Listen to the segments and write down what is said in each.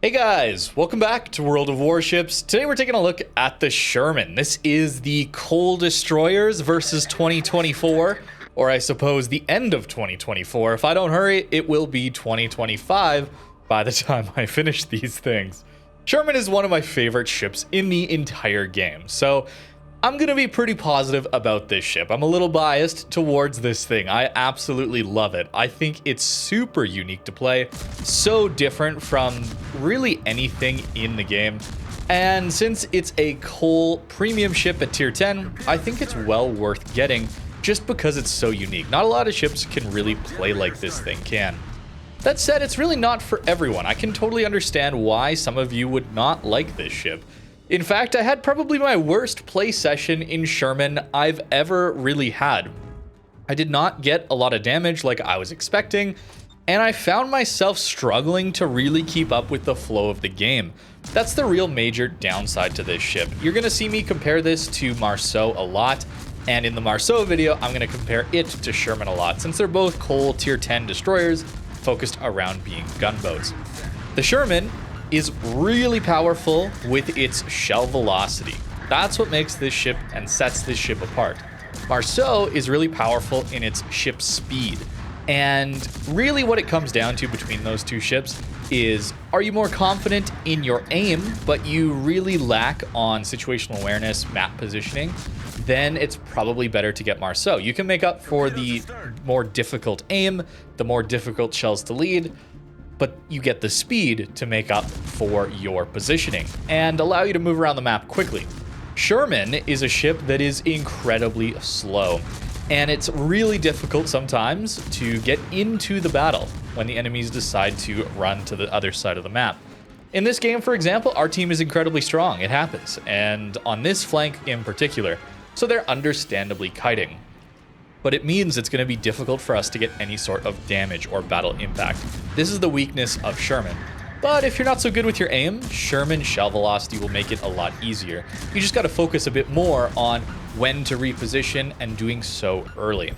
Hey guys, welcome back to World of Warships. Today we're taking a look at the Sherman. This is the Coal Destroyers versus 2024, or I suppose the end of 2024. If I don't hurry, it will be 2025 by the time I finish these things. Sherman is one of my favorite ships in the entire game, so I'm gonna be pretty positive about this ship. I'm a little biased towards this thing. I absolutely love it. I think it's super unique to play, so different from really anything in the game. And since it's a coal premium ship at tier 10, I think it's well worth getting just because it's so unique. Not a lot of ships can really play like this thing can. That said, it's really not for everyone. I can totally understand why some of you would not like this ship. In fact, I had probably my worst play session in Sherman I've ever really had. I did not get a lot of damage like I was expecting, and I found myself struggling to really keep up with the flow of the game. That's the real major downside to this ship. You're gonna see me compare this to Marceau a lot, and in the Marceau video, I'm gonna compare it to Sherman a lot, since they're both coal tier 10 destroyers focused around being gunboats. The Sherman is really powerful with its shell velocity. That's what makes this ship and sets this ship apart. Marceau is really powerful in its ship speed. And really what it comes down to between those two ships is, are you more confident in your aim, but you really lack on situational awareness, map positioning? Then it's probably better to get Marceau. You can make up for the more difficult aim, the more difficult shells to lead, but you get the speed to make up for your positioning and allow you to move around the map quickly. Sherman is a ship that is incredibly slow, and it's really difficult sometimes to get into the battle when the enemies decide to run to the other side of the map. In this game, for example, our team is incredibly strong. It happens, and on this flank in particular, so they're understandably kiting. But it means it's going to be difficult for us to get any sort of damage or battle impact. This is the weakness of Sherman. But if you're not so good with your aim, Sherman shell velocity will make it a lot easier. You just got to focus a bit more on when to reposition and doing so early.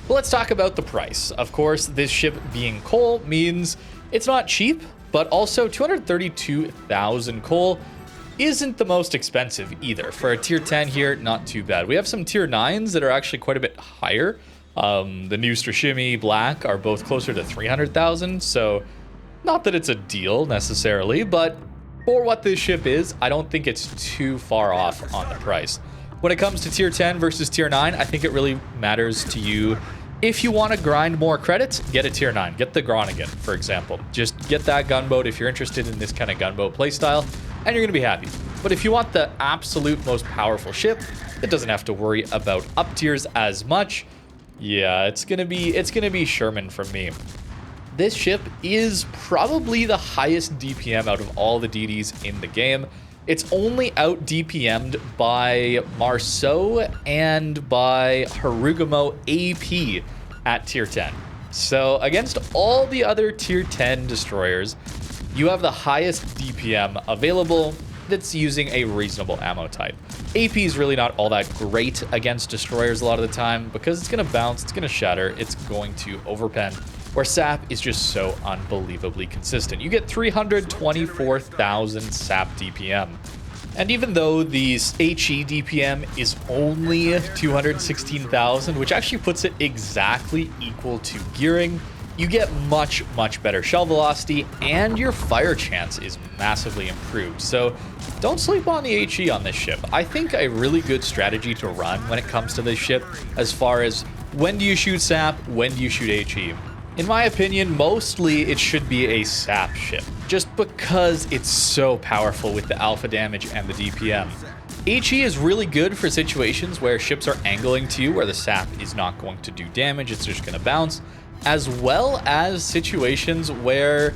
Well, let's talk about the price. Of course, this ship being coal means it's not cheap, but also 232,000 coal isn't the most expensive either. For a tier 10 here, not too bad. We have some tier 9s that are actually quite a bit higher. The new Strashimi Black are both closer to 300,000, so not that it's a deal necessarily, but for what this ship is, I don't think it's too far off on the price. When it comes to tier 10 versus tier 9, I think it really matters to you. If you want to grind more credits, get a tier 9. Get the Groningen, for example. Just get that gunboat if you're interested in this kind of gunboat playstyle, and you're going to be happy. But if you want the absolute most powerful ship that doesn't have to worry about up tiers as much, yeah, it's gonna be Sherman for me. This ship is probably the highest DPM out of all the DDs in the game. It's only out DPM'd by Marceau and by Harugamo AP at tier 10. So against all the other tier 10 destroyers, you have the highest DPM available that's using a reasonable ammo type. AP is really not all that great against destroyers a lot of the time because it's going to bounce, it's going to shatter, it's going to overpen, where SAP is just so unbelievably consistent. You get 324,000 SAP DPM. And even though the HE DPM is only 216,000, which actually puts it exactly equal to gearing, you get much, much better shell velocity, and your fire chance is massively improved. So don't sleep on the HE on this ship. I think a really good strategy to run when it comes to this ship, as far as when do you shoot SAP, when do you shoot HE. In my opinion, mostly it should be a SAP ship, just because it's so powerful with the alpha damage and the DPM. HE is really good for situations where ships are angling to you, where the SAP is not going to do damage, it's just going to bounce, as well as situations where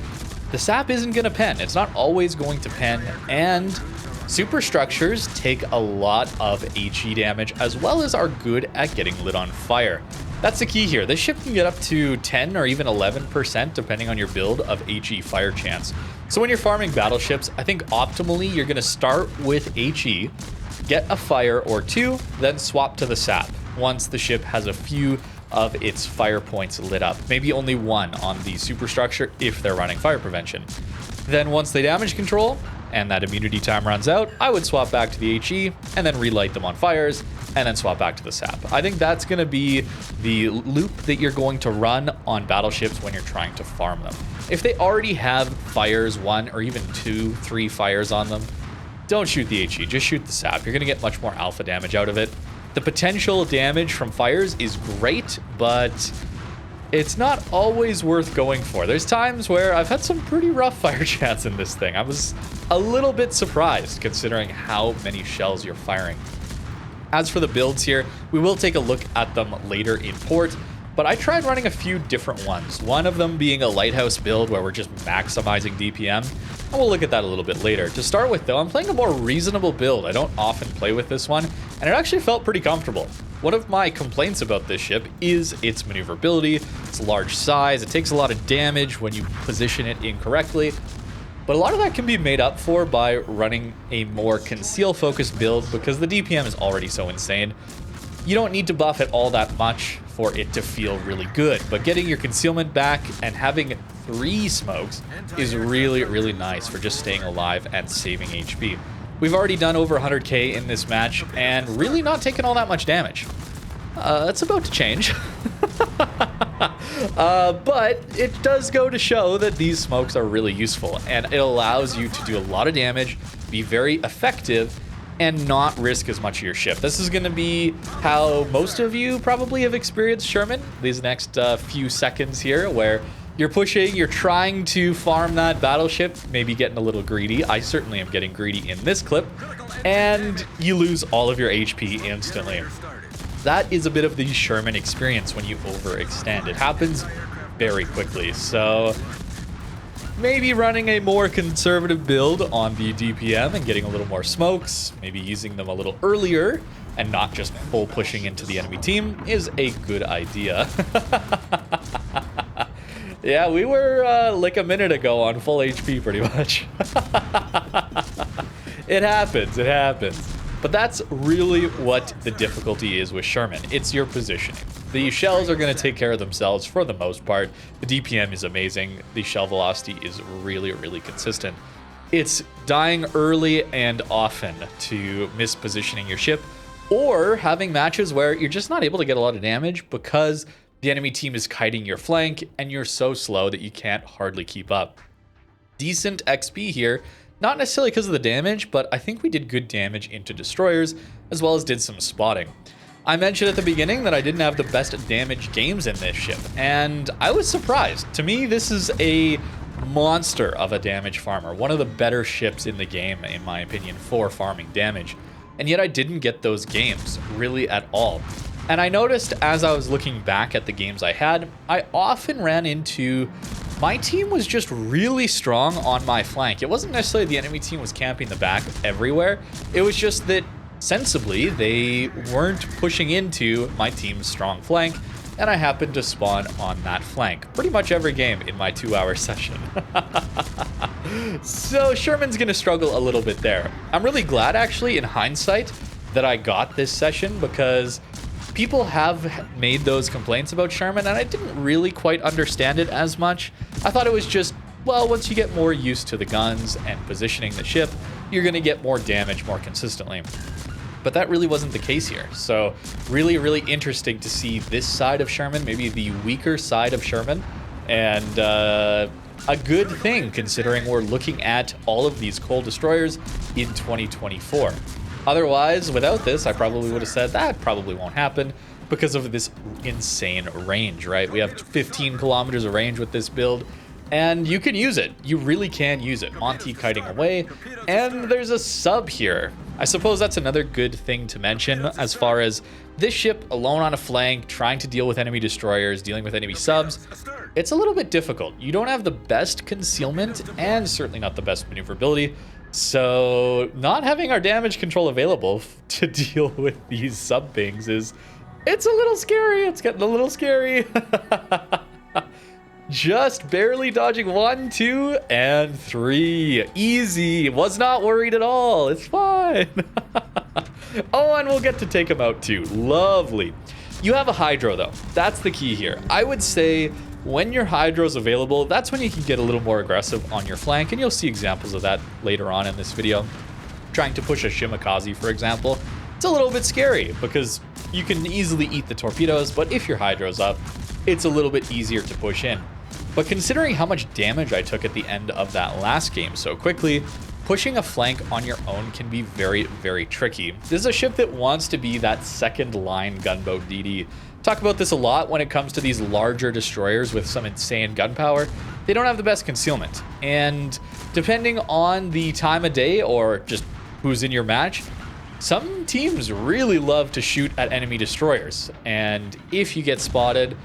the SAP isn't going to pen. It's not always going to pen, and superstructures take a lot of HE damage, as well as are good at getting lit on fire. That's the key here. This ship can get up to 10 or even 11% depending on your build of HE fire chance. So when you're farming battleships, I think optimally you're going to start with HE, get a fire or two, then swap to the SAP once the ship has a few of its fire points lit up. Maybe only one on the superstructure if they're running fire prevention. Then once they damage control and that immunity time runs out, I would swap back to the HE and then relight them on fires and then swap back to the sap. I think that's going to be the loop that you're going to run on battleships when you're trying to farm them. If they already have fires, 1 or even 2, 3 fires on them, don't shoot the HE, just shoot the sap. You're going to get much more alpha damage out of it. The potential damage from fires is great, but it's not always worth going for. There's times where I've had some pretty rough fire chats in this thing. I was a little bit surprised considering how many shells you're firing. As for the builds here, we will take a look at them later in port, but I tried running a few different ones. One of them being a lighthouse build where we're just maximizing DPM, and we'll look at that a little bit later. To start with though, I'm playing a more reasonable build. I don't often play with this one, and it actually felt pretty comfortable. One of my complaints about this ship is its maneuverability, its large size. It takes a lot of damage when you position it incorrectly, but a lot of that can be made up for by running a more conceal-focused build because the DPM is already so insane. You don't need to buff it all that much for it to feel really good, but getting your concealment back and having 3 smokes is really, really nice for just staying alive and saving HP. We've already done over 100k in this match and really not taken all that much damage. That's about to change. But it does go to show that these smokes are really useful and it allows you to do a lot of damage, be very effective, and not risk as much of your ship. This is going to be how most of you probably have experienced Sherman these next few seconds here, where you're pushing, you're trying to farm that battleship, maybe getting a little greedy. I certainly am getting greedy in this clip, and you lose all of your HP instantly. That is a bit of the Sherman experience when you overextend. It happens very quickly, so maybe running a more conservative build on the DPM and getting a little more smokes, maybe using them a little earlier and not just full pushing into the enemy team is a good idea. Yeah, we were like a minute ago on full HP pretty much. It happens, it happens. But that's really what the difficulty is with Sherman. It's your positioning. The shells are going to take care of themselves for the most part. The DPM is amazing. The shell velocity is really, really consistent. It's dying early and often to mispositioning your ship, or having matches where you're just not able to get a lot of damage because the enemy team is kiting your flank and you're so slow that you can't hardly keep up. Decent XP here, not necessarily because of the damage, but I think we did good damage into destroyers as well as did some spotting. I mentioned at the beginning that I didn't have the best damage games in this ship, and I was surprised. To me, this is a monster of a damage farmer, one of the better ships in the game, in my opinion, for farming damage. And yet I didn't get those games really at all. And I noticed as I was looking back at the games I had, I often ran into my team was just really strong on my flank. It wasn't necessarily the enemy team was camping the back everywhere. It was just that sensibly they weren't pushing into my team's strong flank, and I happened to spawn on that flank pretty much every game in my 2-hour session. So Sherman's gonna struggle a little bit there. I'm really glad actually in hindsight that I got this session, because people have made those complaints about Sherman and I didn't really quite understand it as much. I thought it was just, well, once you get more used to the guns and positioning the ship, you're gonna get more damage more consistently. But that really wasn't the case here. So really, really interesting to see this side of Sherman, maybe the weaker side of Sherman, and a good thing considering we're looking at all of these coal destroyers in 2024. Otherwise, without this, I probably would have said that probably won't happen because of this insane range, right? We have 15 kilometers of range with this build, and you can use it. You really can use it. Anti-kiting away, and there's a sub here. I suppose that's another good thing to mention as far as this ship alone on a flank, trying to deal with enemy destroyers, dealing with enemy subs. It's a little bit difficult. You don't have the best concealment and certainly not the best maneuverability. So not having our damage control available to deal with these sub pings it's a little scary. It's getting a little scary. Just barely dodging 1, 2, and 3. Easy. Was not worried at all. It's fine. Oh, and we'll get to take him out too. Lovely. You have a hydro though. That's the key here. I would say when your Hydro's available, that's when you can get a little more aggressive on your flank, and you'll see examples of that later on in this video. Trying to push a Shimakaze, for example, it's a little bit scary because you can easily eat the torpedoes, but if your Hydro's up, it's a little bit easier to push in. But considering how much damage I took at the end of that last game so quickly, pushing a flank on your own can be very, very tricky. This is a ship that wants to be that second line gunboat DD. Talk about this a lot when it comes to these larger destroyers with some insane gun power. They don't have the best concealment, and depending on the time of day or just who's in your match, some teams really love to shoot at enemy destroyers, and if you get spotted,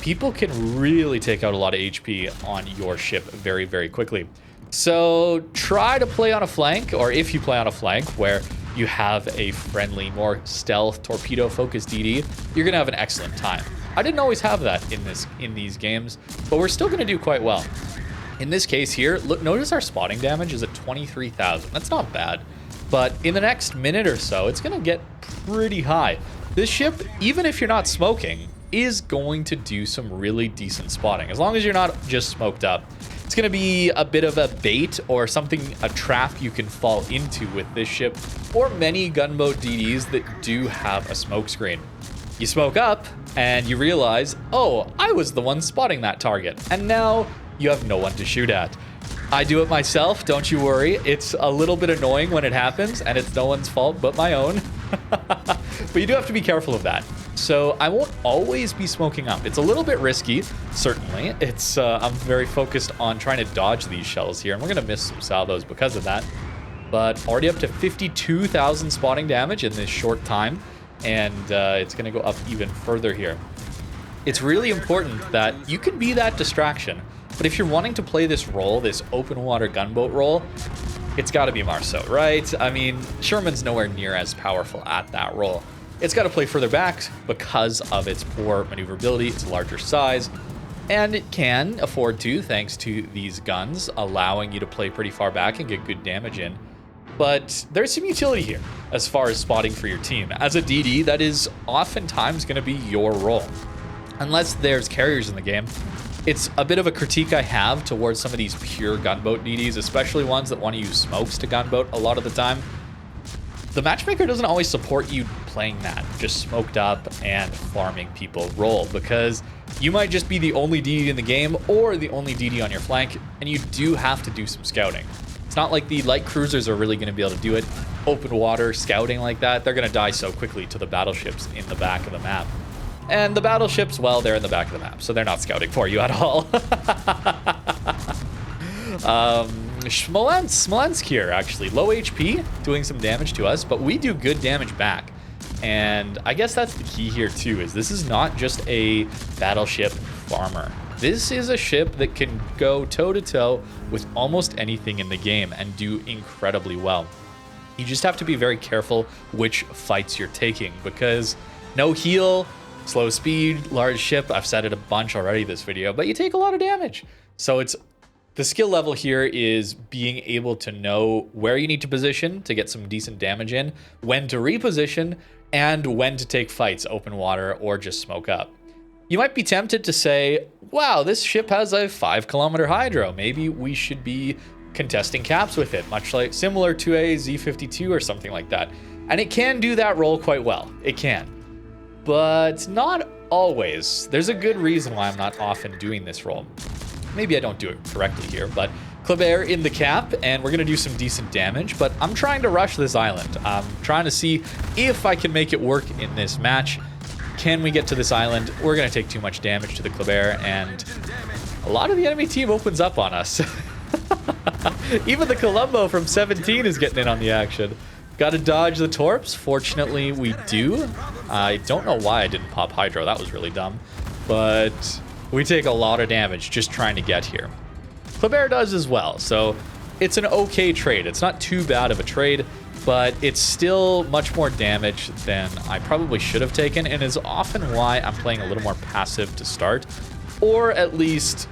people can really take out a lot of HP on your ship very, very quickly. So try to play on a flank, or if you play on a flank where you have a friendly, more stealth, torpedo-focused DD, you're gonna have an excellent time. I didn't always have that in these games, but we're still gonna do quite well. In this case here, look, notice our spotting damage is at 23,000. That's not bad, but in the next minute or so, it's gonna get pretty high. This ship, even if you're not smoking, is going to do some really decent spotting, as long as you're not just smoked up. It's going to be a bit of a bait or something, a trap you can fall into with this ship, or many gunboat DDs that do have a smoke screen. You smoke up and you realize, oh, I was the one spotting that target, and now you have no one to shoot at. I do it myself, don't you worry. It's a little bit annoying when it happens, and it's no one's fault but my own. But you do have to be careful of that. So I won't always be smoking up. It's a little bit risky, certainly. It's I'm very focused on trying to dodge these shells here, and we're gonna miss some salvos because of that. But already up to 52,000 spotting damage in this short time, and it's gonna go up even further here. It's really important that you can be that distraction, but if you're wanting to play this role, this open water gunboat role, it's got to be Marceau, right? I mean, Sherman's nowhere near as powerful at that role. It's got to play further back because of its poor maneuverability, its larger size, and it can afford to, thanks to these guns, allowing you to play pretty far back and get good damage in. But there's some utility here as far as spotting for your team. As a DD, that is oftentimes going to be your role. Unless there's carriers in the game, it's a bit of a critique I have towards some of these pure gunboat DDs, especially ones that want to use smokes to gunboat a lot of the time. The matchmaker doesn't always support you playing that, just smoked up and farming people role, because you might just be the only DD in the game or the only DD on your flank, and you do have to do some scouting. It's not like the light cruisers are really going to be able to do it. Open water, scouting like that, they're going to die so quickly to the battleships in the back of the map. And the battleships, well, they're in the back of the map, so they're not scouting for you at all. Smolensk here, actually. Low HP, doing some damage to us, but we do good damage back. And I guess that's the key here, too, is this is not just a battleship farmer. This is a ship that can go toe-to-toe with almost anything in the game and do incredibly well. You just have to be very careful which fights you're taking, because no heal, slow speed, large ship, I've said it a bunch already this video, but you take a lot of damage. So it's the skill level here is being able to know where you need to position to get some decent damage in, when to reposition, and when to take fights, open water, or just smoke up. You might be tempted to say, wow, this ship has a 5-kilometer hydro. Maybe we should be contesting caps with it, much like similar to a Z-52 or something like that. And it can do that role quite well. It can. But not always. There's a good reason why I'm not often doing this role. Maybe I don't do it correctly here, but Kleber in the cap, and we're going to do some decent damage, but I'm trying to rush this island. I'm trying to see if I can make it work in this match. Can we get to this island? We're going to take too much damage to the Kleber, and a lot of the enemy team opens up on us. Even the Colombo from 17 is getting in on the action. Got to dodge the torps. Fortunately, we do. I don't know why I didn't pop Hydro. That was really dumb. But we take a lot of damage just trying to get here. Kleber does as well, so it's an okay trade. It's not too bad of a trade, but it's still much more damage than I probably should have taken, and is often why I'm playing a little more passive to start, or at least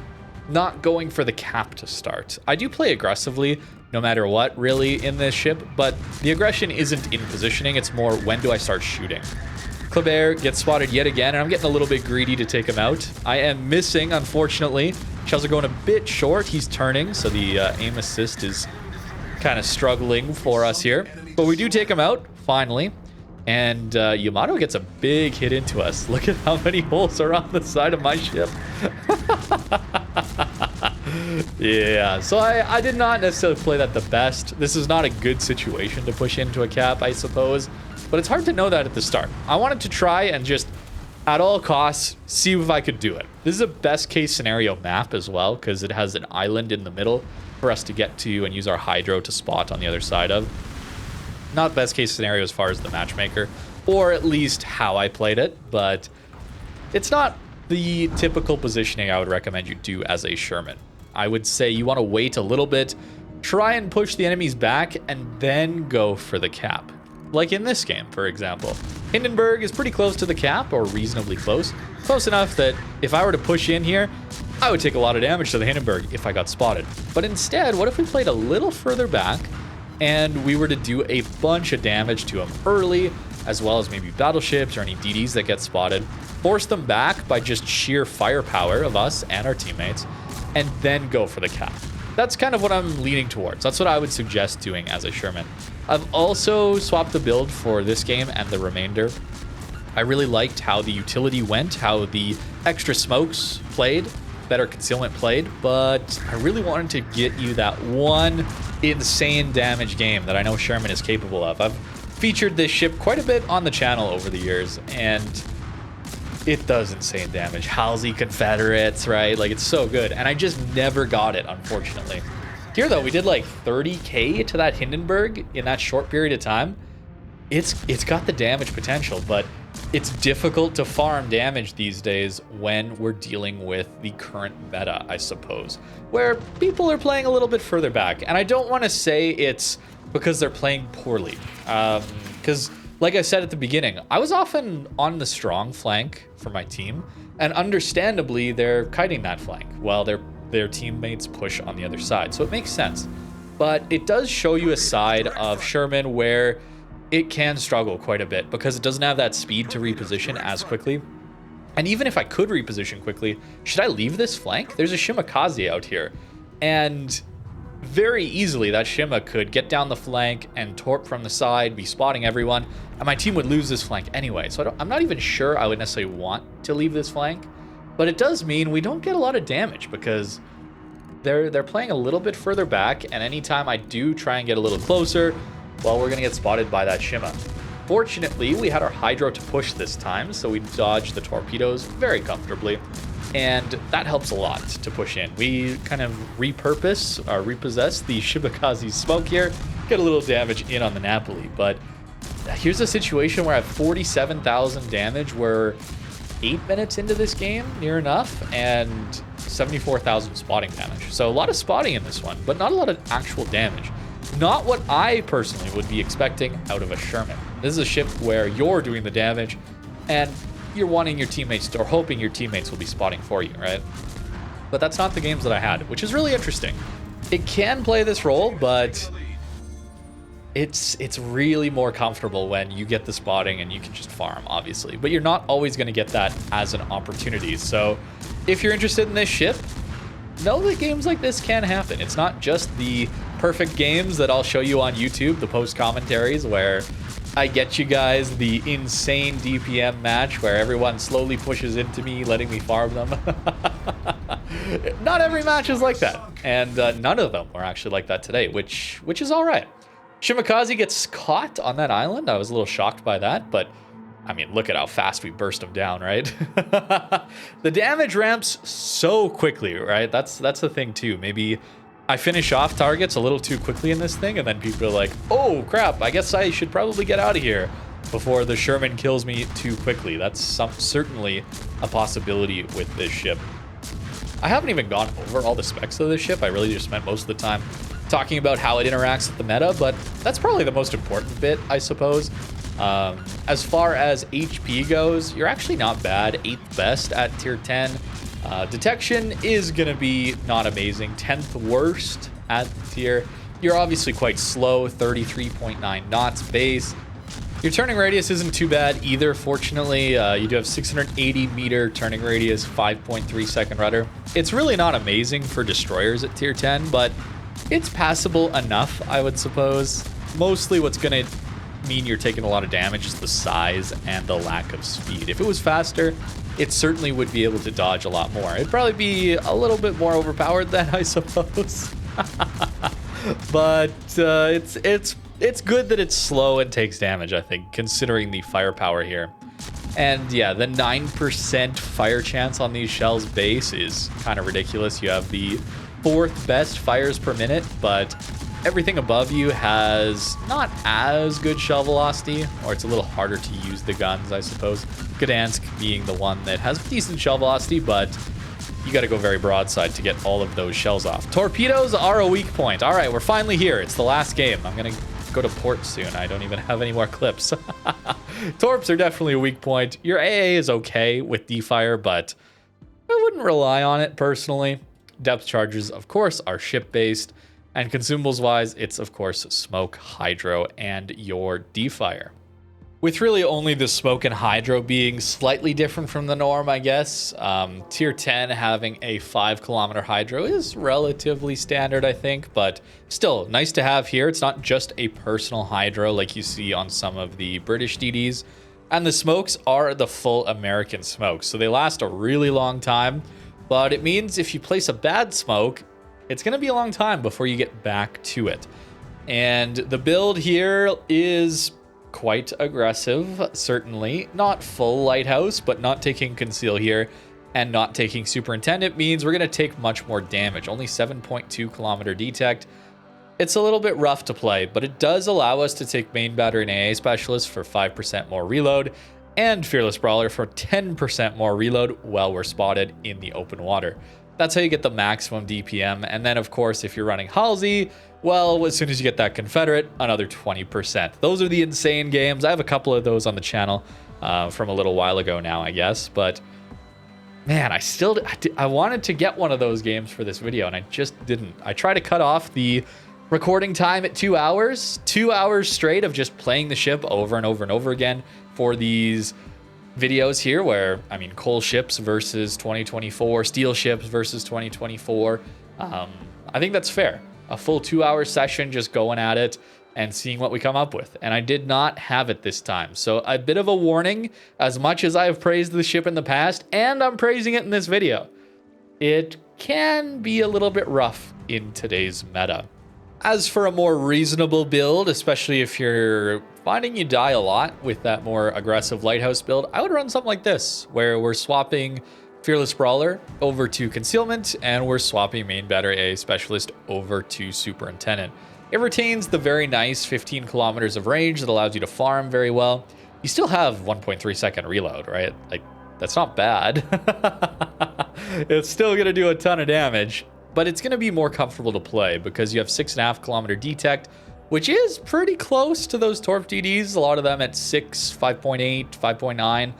not going for the cap to start. I do play aggressively no matter what, really, in this ship, but the aggression isn't in positioning, it's more when do I start shooting. Kleber gets spotted yet again, and I'm getting a little bit greedy to take him out. I am missing, unfortunately. Shells are going a bit short. He's turning, so the aim assist is kind of struggling for us here. But we do take him out, finally. And Yamato gets a big hit into us. Look at how many holes are on the side of my ship. Yeah, so I did not necessarily play that the best. This is not a good situation to push into a cap, I suppose. But it's hard to know that at the start. I wanted to try and just, at all costs, see if I could do it. This is a best case scenario map as well, because it has an island in the middle for us to get to and use our hydro to spot on the other side of. Not best case scenario as far as the matchmaker, or at least how I played it, but it's not the typical positioning I would recommend you do as a Sherman. I would say you want to wait a little bit, try and push the enemies back, and then go for the cap. Like in this game, for example. Hindenburg is pretty close to the cap, or reasonably close. Close enough that if I were to push in here, I would take a lot of damage to the Hindenburg if I got spotted. But instead, what if we played a little further back, and we were to do a bunch of damage to him early, as well as maybe battleships or any DDs that get spotted, force them back by just sheer firepower of us and our teammates, and then go for the cap. That's kind of what I'm leaning towards. That's what I would suggest doing as a Sherman. I've also swapped the build for this game and the remainder. I really liked how the utility went, how the extra smokes played, better concealment played, but I really wanted to get you that one insane damage game that I know Sherman is capable of. I've featured this ship quite a bit on the channel over the years, and it does insane damage. Halsey Confederates, right? Like, it's so good, and I just never got it, unfortunately. Here, though, we did like 30k to that Hindenburg in that short period of time. It's got the damage potential, but it's difficult to farm damage these days when we're dealing with the current meta, I suppose, where people are playing a little bit further back. And I don't want to say it's because they're playing poorly, because like I said at the beginning, I was often on the strong flank for my team, and understandably, they're kiting that flank while their teammates push on the other side. So it makes sense. But it does show you a side of Sherman where it can struggle quite a bit because it doesn't have that speed to reposition as quickly. And even if I could reposition quickly, should I leave this flank? There's a Shimakaze out here. And very easily, that Shima could get down the flank and torp from the side, be spotting everyone, and my team would lose this flank anyway. So I'm not even sure I would necessarily want to leave this flank. But it does mean we don't get a lot of damage because they're playing a little bit further back, and anytime I do try and get a little closer, well, we're gonna get spotted by that Shima. Fortunately, we had our hydro to push this time, so we dodged the torpedoes very comfortably, and that helps a lot to push in. We kind of repossess the Shimakaze smoke here, get a little damage in on the Napoli, but here's a situation where I have 47,000 damage, where 8 minutes into this game, near enough, and 74,000 spotting damage. So a lot of spotting in this one, but not a lot of actual damage. Not what I personally would be expecting out of a Sherman. This is a ship where you're doing the damage, and you're wanting your teammates to, or hoping your teammates will be spotting for you, right? But that's not the games that I had, which is really interesting. It can play this role, but it's really more comfortable when you get the spotting and you can just farm, obviously. But you're not always going to get that as an opportunity. So if you're interested in this ship, know that games like this can happen. It's not just the perfect games that I'll show you on YouTube, the post commentaries where I get you guys the insane DPM match where everyone slowly pushes into me, letting me farm them. Not every match is like that, and none of them were actually like that today, which is all right. Shimakaze gets caught on that island. I was a little shocked by that, but I mean, look at how fast we burst him down, right? The damage ramps so quickly, right? That's the thing too. Maybe I finish off targets a little too quickly in this thing, and then people are like, oh crap, I guess I should probably get out of here before the Sherman kills me too quickly. That's certainly a possibility with this ship. I haven't even gone over all the specs of this ship. I really just spent most of the time talking about how it interacts with the meta, but that's probably the most important bit, I suppose. As far as HP goes, you're actually not bad. 8th best at tier 10. Detection is going to be not amazing. 10th worst at the tier. You're obviously quite slow. 33.9 knots base. Your turning radius isn't too bad either, fortunately. You do have 680 meter turning radius, 5.3 second rudder. It's really not amazing for destroyers at tier 10, but it's passable enough, I would suppose. Mostly what's going to mean you're taking a lot of damage is the size and the lack of speed. If it was faster, it certainly would be able to dodge a lot more. It'd probably be a little bit more overpowered then, I suppose. But it's good that it's slow and takes damage, I think, considering the firepower here. And yeah, the 9% fire chance on these shells base is kind of ridiculous. You have the 4th best fires per minute, but everything above you has not as good shell velocity, or it's a little harder to use the guns, I suppose. Gdansk being the one that has decent shell velocity, but you got to go very broadside to get all of those shells off. Torpedoes are a weak point. All right, we're finally here. It's the last game. I'm going to go to port soon. I don't even have any more clips. Torps are definitely a weak point. Your AA is okay with D-Fire, but I wouldn't rely on it personally. Depth charges, of course, are ship-based. And consumables-wise, it's, of course, smoke, hydro, and your D-Fire. With really only the smoke and hydro being slightly different from the norm, I guess. Tier 10 having a 5-kilometer hydro is relatively standard, I think, but still nice to have here. It's not just a personal hydro like you see on some of the British DDs. And the smokes are the full American smokes, so they last a really long time. But it means if you place a bad smoke, it's going to be a long time before you get back to it. And the build here is quite aggressive, certainly. Not full lighthouse, but not taking conceal here and not taking superintendent means we're going to take much more damage. Only 7.2 kilometer detect. It's a little bit rough to play, but it does allow us to take main battery and AA specialist for 5% more reload and fearless brawler for 10% more reload while we're spotted in the open water. That's how you get the maximum DPM. And then, of course, if you're running Halsey, well, as soon as you get that Confederate, another 20%. Those are the insane games. I have a couple of those on the channel from a little while ago now, I guess. But, man, I wanted to get one of those games for this video, and I just didn't. I tried to cut off the recording time at 2 hours. 2 hours straight of just playing the ship over and over and over again for these videos here where, I mean, coal ships versus 2024, steel ships versus 2024. I think that's fair. A full 2 hour session just going at it and seeing what we come up with. And I did not have it this time. So a bit of a warning, as much as I have praised the ship in the past, and I'm praising it in this video, it can be a little bit rough in today's meta. As for a more reasonable build, especially if you're finding you die a lot with that more aggressive lighthouse build, I would run something like this, where we're swapping Fearless Brawler over to Concealment, and we're swapping Main Battery A Specialist over to Superintendent. It retains the very nice 15 kilometers of range that allows you to farm very well. You still have 1.3 second reload, right? Like, that's not bad. It's still going to do a ton of damage, but it's going to be more comfortable to play because you have 6.5 kilometer detect, which is pretty close to those Torp DDs. A lot of them at 6, 5.8, 5.9.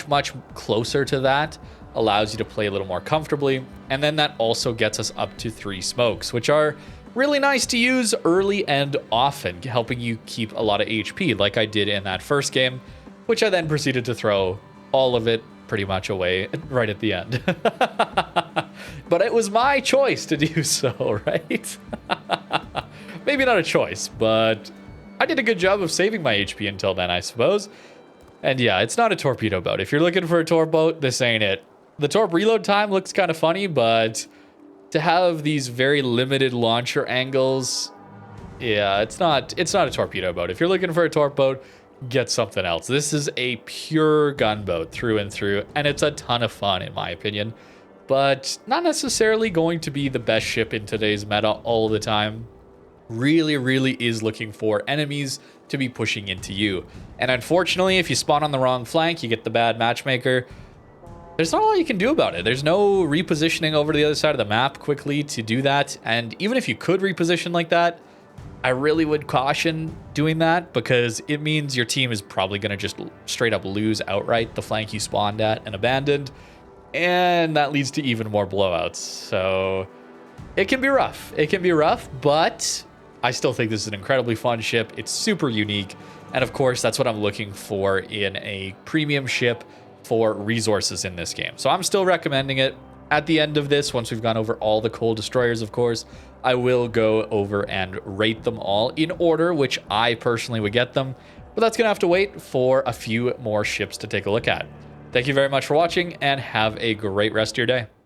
Much closer to that, allows you to play a little more comfortably. And then that also gets us up to 3 smokes, which are really nice to use early and often, helping you keep a lot of HP like I did in that first game, which I then proceeded to throw all of it pretty much away right at the end. But it was my choice to do so, right? Maybe not a choice, but I did a good job of saving my HP until then, I suppose. And yeah, it's not a torpedo boat. If you're looking for a torp boat, this ain't it. The torp reload time looks kind of funny, but to have these very limited launcher angles, yeah, it's not a torpedo boat. If you're looking for a torp boat, get something else. This is a pure gunboat through and through, and it's a ton of fun in my opinion, but not necessarily going to be the best ship in today's meta all the time. Really is looking for enemies to be pushing into you. And unfortunately, if you spawn on the wrong flank, you get the bad matchmaker. There's not a lot you can do about it. There's no repositioning over to the other side of the map quickly to do that. And even if you could reposition like that, I really would caution doing that because it means your team is probably going to just straight up lose outright the flank you spawned at and abandoned. And that leads to even more blowouts. So it can be rough. It can be rough, but I still think this is an incredibly fun ship. It's super unique. And of course, that's what I'm looking for in a premium ship for resources in this game. So I'm still recommending it. At the end of this, once we've gone over all the coal destroyers, of course, I will go over and rate them all in order, which I personally would get them. But that's going to have to wait for a few more ships to take a look at. Thank you very much for watching, and have a great rest of your day.